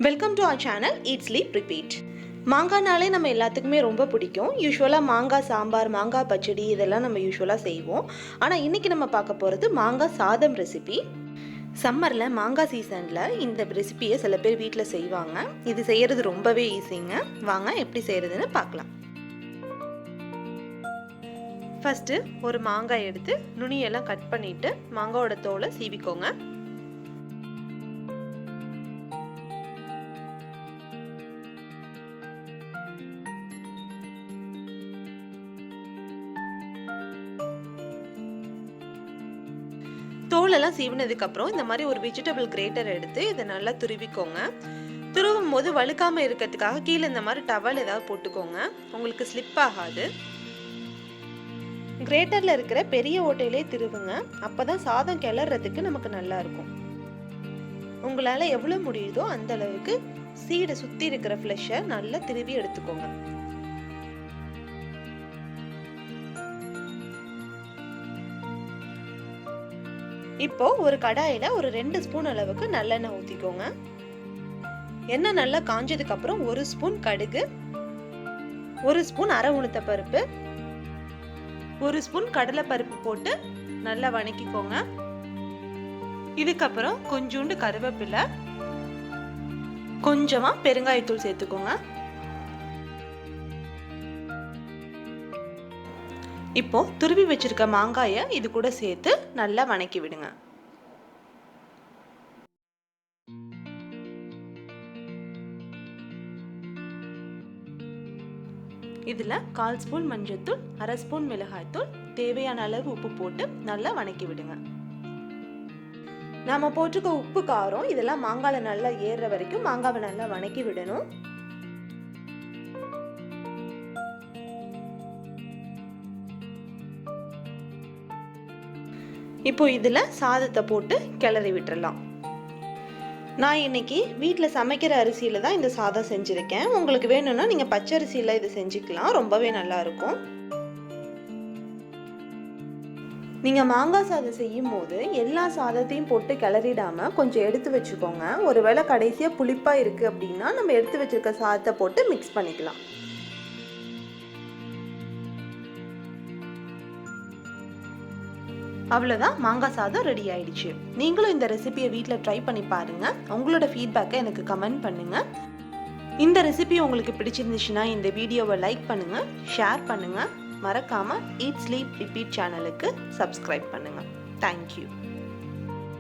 Welcome to our channel eat sleep repeat. மாங்காய்னாலே நம்ம எல்லாத்துக்குமே ரொம்ப பிடிக்கும். யூஸ்வலாக மாங்காய் சாம்பார், மாங்காய் பச்சடி இதெல்லாம் நம்ம யூஸ்வலாக செய்வோம். ஆனால் இன்றைக்கி நம்ம பார்க்க போகிறது மாங்காய் சாதம் ரெசிபி. சம்மரில் மாங்காய் சீசனில் இந்த ரெசிபியை சில பேர் வீட்டில் செய்வாங்க. இது செய்கிறது ரொம்பவே ஈஸிங்க. வாங்க எப்படி செய்கிறதுன்னு பார்க்கலாம். ஃபஸ்ட்டு ஒரு மாங்காய் எடுத்து நுனியெல்லாம் கட் பண்ணிவிட்டு மாங்காயோட தோலை சீவிக்கோங்க. தோலெல்லாம் சீவினதுக்கப்புறம் இந்த மாதிரி ஒரு வெஜிடபிள் கிரேட்டர் எடுத்து இதை நல்லா துருவிக்கோங்க. துருவும் போது வழுக்காமல் இருக்கிறதுக்காக கீழே இந்த மாதிரி டவல் ஏதாவது போட்டுக்கோங்க, உங்களுக்கு ஸ்லிப் ஆகாது. கிரேட்டரில் இருக்கிற பெரிய ஓட்டையிலே திருவுங்க, அப்போ தான் சாதம் கிளறதுக்கு நமக்கு நல்லா இருக்கும். உங்களால் எவ்வளோ முடியுதோ அந்த அளவுக்கு சீடை சுற்றி இருக்கிற ஃப்ளெஷ்ஷை நல்லா திருவி எடுத்துக்கோங்க. இப்போ ஒரு கடாயில ஒரு 2 ஸ்பூன் அளவுக்கு நல்லெண்ணெய் ஊற்றிக்கோங்க. எண்ணெய் நல்லா காஞ்சதுக்கு அப்புறம் 1 ஸ்பூன் கடுகு, 1 ஸ்பூன் அரை உளுத்த பருப்பு, 1 ஸ்பூன் கடலை பருப்பு போட்டு நல்லா வணக்கிக்கோங்க. இதுக்கப்புறம் கொஞ்சோண்டு கருவேப்பிலை, கொஞ்சமா பெருங்காயத்தூள் சேர்த்துக்கோங்க. இப்போ துருவி வச்சிருக்க மாங்காயை இது கூட சேர்த்து நல்லா வணக்கி விடுங்க. இதுல 1/4 ஸ்பூன் மஞ்சள்தூள், அரை ஸ்பூன் மிளகாய்த்தூள், தேவையான அளவு உப்பு போட்டு நல்லா வணக்கி விடுங்க. நாம போட்டிருக்க உப்பு காரம் இதெல்லாம் மாங்காயில நல்லா ஏறுற வரைக்கும் மாங்காவை நல்லா வணக்கி விடணும். இப்போ இதில் சாதத்தை போட்டு கிளறி விட்டுறலாம். நான் இன்னைக்கு வீட்டில் சமைக்கிற அரிசியில் தான் இந்த சாதம் செஞ்சுருக்கேன். உங்களுக்கு வேணும்னா நீங்கள் பச்சரிசியில் இது செஞ்சுக்கலாம், ரொம்பவே நல்லா இருக்கும். நீங்கள் மாங்காய் சாதம் செய்யும் போது எல்லா சாதத்தையும் போட்டு கிளறிடாமல் கொஞ்சம் எடுத்து வச்சுக்கோங்க. ஒருவேளை கடைசியாக புளிப்பாக இருக்குது அப்படின்னா நம்ம எடுத்து வச்சுருக்க சாதத்தை போட்டு மிக்ஸ் பண்ணிக்கலாம். அவ்வளோதான், மாங்காய் சாதம் ரெடி ஆயிடுச்சு. நீங்களும் இந்த ரெசிபியை வீட்டில் ட்ரை பண்ணி பாருங்க. உங்களோட ஃபீட்பேக்கை எனக்கு கமெண்ட் பண்ணுங்க. இந்த ரெசிபி உங்களுக்கு பிடிச்சிருந்துச்சுன்னா இந்த வீடியோவை லைக் பண்ணுங்க, ஷேர் பண்ணுங்க. மறக்காம ஈட் ஸ்லீப் ரிப்பீட் சேனலுக்கு சப்ஸ்கிரைப் பண்ணுங்க. தேங்க்யூ.